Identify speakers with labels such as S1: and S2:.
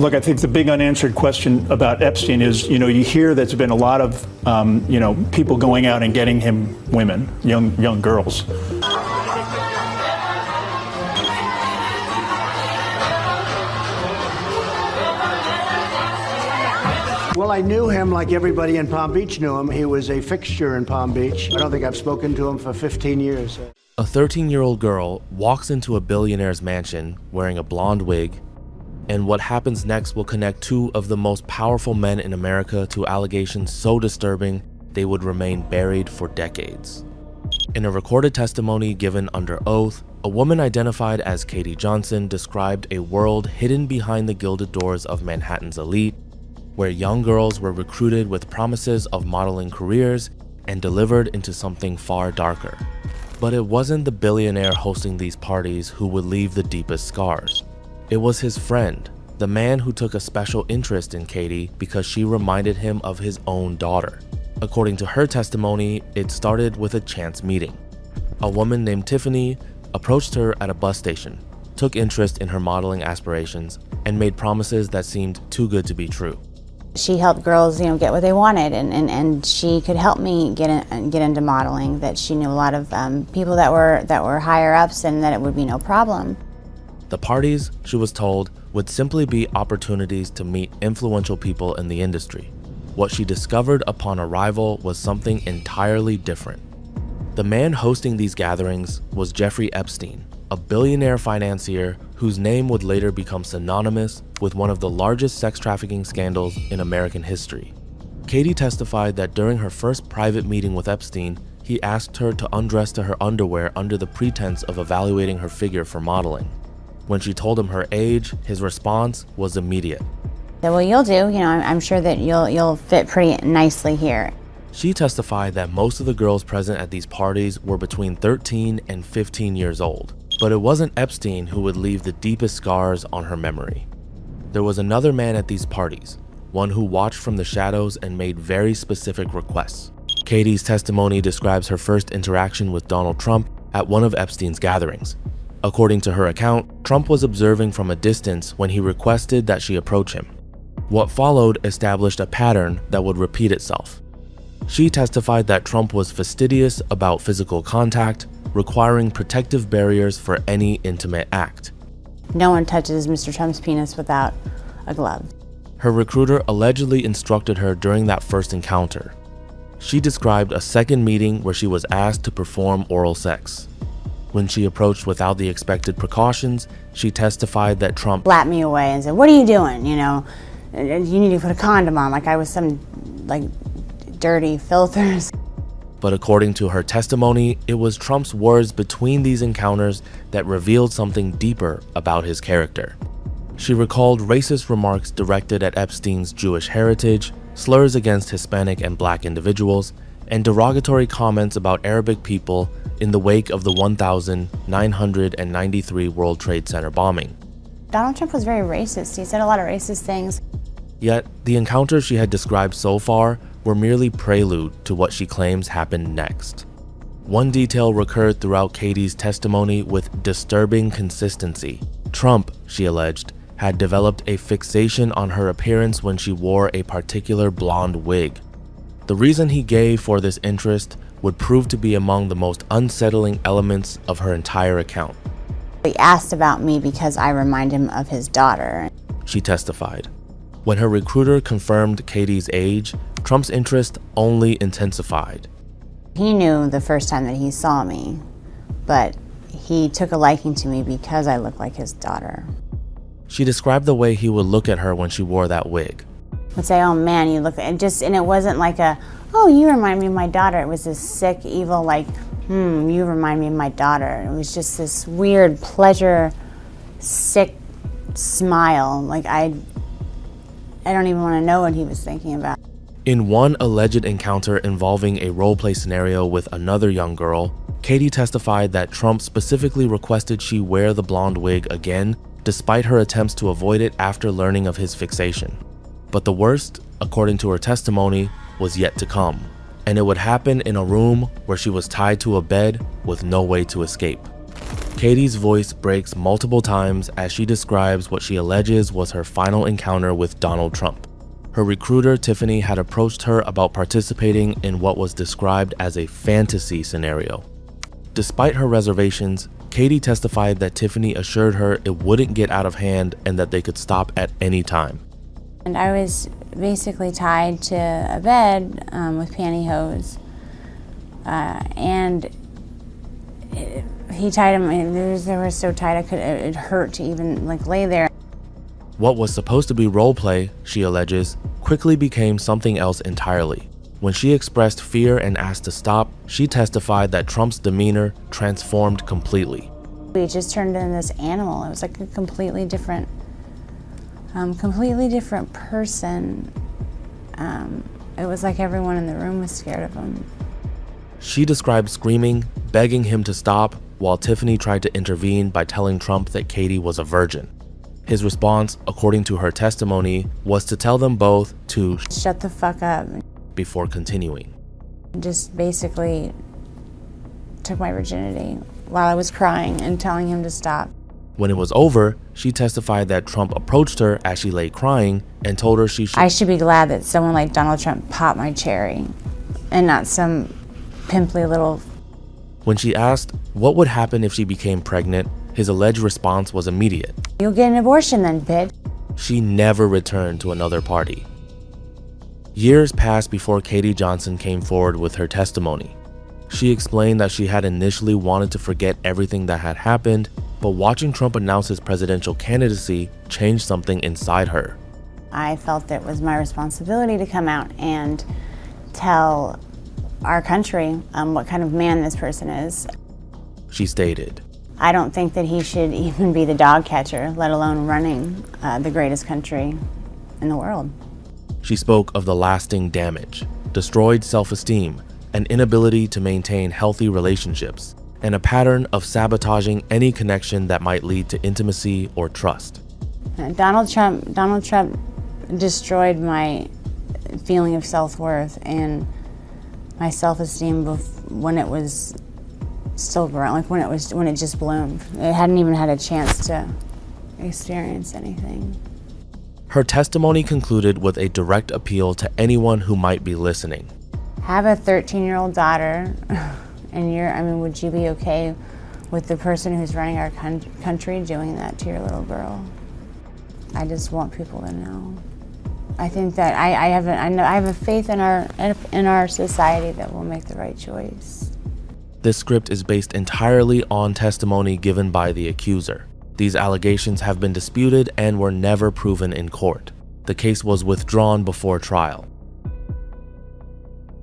S1: Look, I think the big unanswered question about Epstein is, you hear there's been a lot of, people going out and getting him women, young girls.
S2: Well, I knew him like everybody in Palm Beach knew him. He was a fixture in Palm Beach. I don't think I've spoken to him for 15 years.
S3: A 13-year-old girl walks into a billionaire's mansion wearing a blonde wig, and what happens next will connect two of the most powerful men in America to allegations so disturbing they would remain buried for decades. In a recorded testimony given under oath, a woman identified as Katie Johnson described a world hidden behind the gilded doors of Manhattan's elite, where young girls were recruited with promises of modeling careers and delivered into something far darker. But it wasn't the billionaire hosting these parties who would leave the deepest scars. It was his friend, the man who took a special interest in Katie because she reminded him of his own daughter. According to her testimony, it started with a chance meeting. A woman named Tiffany approached her at a bus station, took interest in her modeling aspirations, and made promises that seemed too good to be true.
S4: She helped girls, get what they wanted, and she could help me get into modeling. That she knew a lot of people that were higher ups, and that it would be no problem.
S3: The parties, she was told, would simply be opportunities to meet influential people in the industry. What she discovered upon arrival was something entirely different. The man hosting these gatherings was Jeffrey Epstein, a billionaire financier whose name would later become synonymous with one of the largest sex trafficking scandals in American history. Katie testified that during her first private meeting with Epstein, he asked her to undress to her underwear under the pretense of evaluating her figure for modeling. When she told him her age, his response was immediate.
S4: Well, you'll do. I'm sure that you'll fit pretty nicely here.
S3: She testified that most of the girls present at these parties were between 13 and 15 years old. But it wasn't Epstein who would leave the deepest scars on her memory. There was another man at these parties, one who watched from the shadows and made very specific requests. Katie's testimony describes her first interaction with Donald Trump at one of Epstein's gatherings. According to her account, Trump was observing from a distance when he requested that she approach him. What followed established a pattern that would repeat itself. She testified that Trump was fastidious about physical contact, requiring protective barriers for any intimate act.
S4: No one touches Mr. Trump's penis without a glove.
S3: Her recruiter allegedly instructed her during that first encounter. She described a second meeting where she was asked to perform oral sex. When she approached without the expected precautions, she testified that Trump
S4: slapped me away and said, "What are you doing? You need to put a condom on," like I was some dirty filters.
S3: But according to her testimony, it was Trump's words between these encounters that revealed something deeper about his character. She recalled racist remarks directed at Epstein's Jewish heritage, slurs against Hispanic and Black individuals, and derogatory comments about Arabic people in the wake of the 1993 World Trade Center bombing.
S4: Donald Trump was very racist. He said a lot of racist things.
S3: Yet, the encounters she had described so far were merely prelude to what she claims happened next. One detail recurred throughout Katie's testimony with disturbing consistency. Trump, she alleged, had developed a fixation on her appearance when she wore a particular blonde wig. The reason he gave for this interest would prove to be among the most unsettling elements of her entire account.
S4: He asked about me because I remind him of his daughter.
S3: She testified. When her recruiter confirmed Katie's age, Trump's interest only intensified.
S4: He knew the first time that he saw me, but he took a liking to me because I looked like his daughter.
S3: She described the way he would look at her when she wore that wig.
S4: Would say, "Oh man, you look," and it wasn't like "Oh, you remind me of my daughter." It was this sick, evil, you remind me of my daughter. It was just this weird pleasure, sick smile. I don't even want to know what he was thinking about.
S3: In one alleged encounter involving a role-play scenario with another young girl, Katie testified that Trump specifically requested she wear the blonde wig again, despite her attempts to avoid it after learning of his fixation. But the worst, according to her testimony, was yet to come, and it would happen in a room where she was tied to a bed with no way to escape. Katie's voice breaks multiple times as she describes what she alleges was her final encounter with Donald Trump. Her recruiter, Tiffany, had approached her about participating in what was described as a fantasy scenario. Despite her reservations, Katie testified that Tiffany assured her it wouldn't get out of hand and that they could stop at any time.
S4: And I was basically tied to a bed with pantyhose, and he tied him, and they were so tight it hurt to even lay there.
S3: What was supposed to be role play, she alleges, quickly became something else entirely. When she expressed fear and asked to stop, she testified that Trump's demeanor transformed completely.
S4: He just turned into this animal. It was like a completely different person. It was like everyone in the room was scared of him.
S3: She described screaming, begging him to stop, while Tiffany tried to intervene by telling Trump that Katie was a virgin. His response, according to her testimony, was to tell them both to
S4: shut the fuck up
S3: before continuing.
S4: Just basically took my virginity while I was crying and telling him to stop.
S3: When it was over, she testified that Trump approached her as she lay crying and told her I
S4: should be glad that someone like Donald Trump popped my cherry and not some pimply little.
S3: When she asked what would happen if she became pregnant, his alleged response was immediate.
S4: You'll get an abortion then, bitch.
S3: She never returned to another party. Years passed before Katie Johnson came forward with her testimony. She explained that she had initially wanted to forget everything that had happened, but watching Trump announce his presidential candidacy changed something inside her.
S4: I felt that it was my responsibility to come out and tell our country what kind of man this person is.
S3: She stated,
S4: I don't think that he should even be the dog catcher, let alone running the greatest country in the world.
S3: She spoke of the lasting damage, destroyed self-esteem, an inability to maintain healthy relationships, and a pattern of sabotaging any connection that might lead to intimacy or trust.
S4: Donald Trump destroyed my feeling of self-worth and my self-esteem when it was still growing, when it just bloomed. It hadn't even had a chance to experience anything.
S3: Her testimony concluded with a direct appeal to anyone who might be listening.
S4: Have a 13-year-old daughter, and would you be okay with the person who's running our country doing that to your little girl? I just want people to know. I think that I have a faith in our society that will make the right choice.
S3: This script is based entirely on testimony given by the accuser. These allegations have been disputed and were never proven in court. The case was withdrawn before trial.